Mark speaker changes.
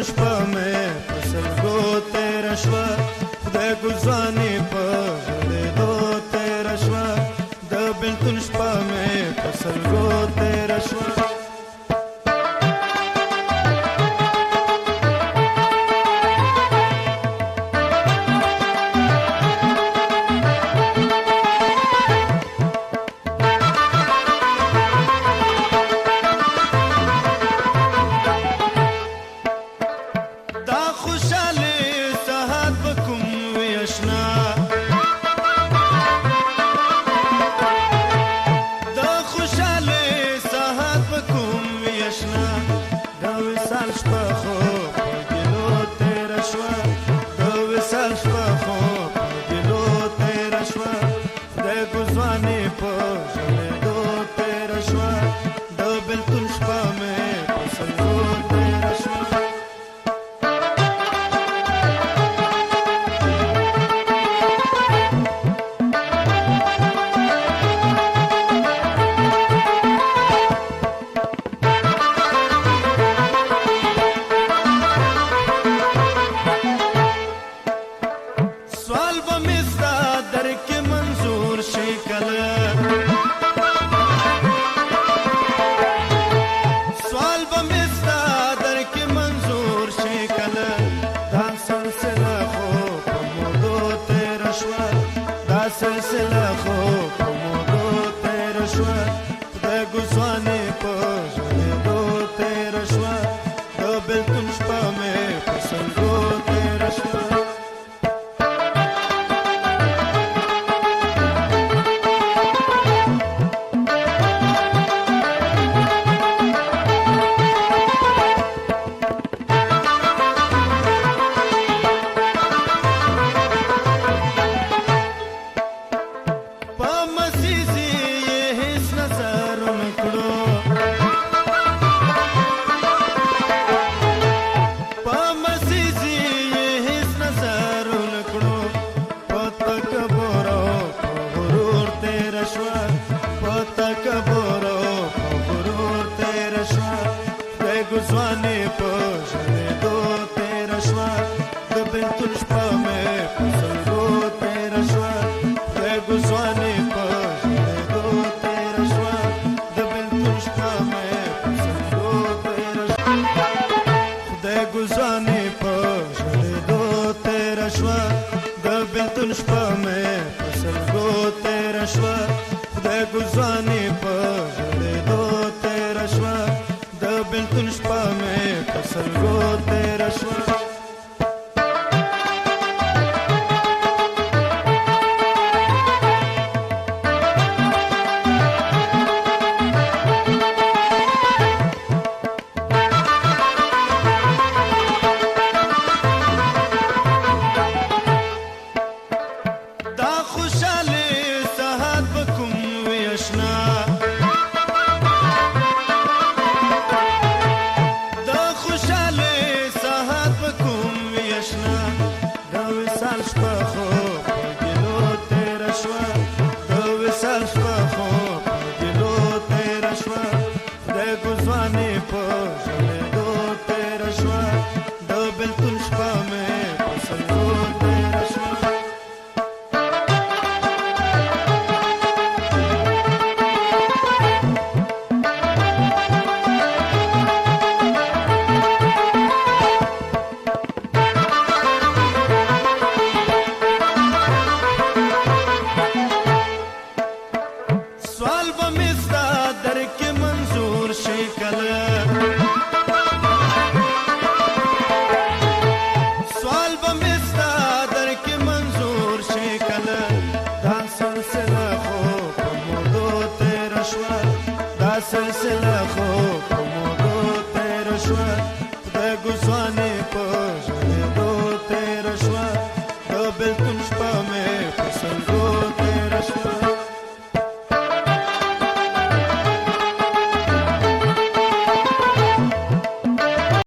Speaker 1: شپه مې په سلګو تېره شوه خدای ګلزانې په غړېدو تېره شوه د بېلتون شپه مې په سلګو تېره شوه سلسله خو په مودو تېره شوه خدای ګلزانې په غړېدو تېره شوه د بېلتون شپه مې په سلګو تېره شوه ګلزانې په غړېدو تېره شوه د بېلتون شپه مې په سلګو تېره شوه خدای ګلزانې په غړېدو تېره شوه د بېلتون شپه مې په سلګو تېره شوه خدای ګلزانې په غړېدو تېره شوه د بېلتون شپه مې په سلګو تېره شوه خدای ګلزانې په غړېدو تېره شوه د بېلتون شپه مې په سلګو تېره شوه دا خوشحالي ساعت به کوم وي اشنا سلسله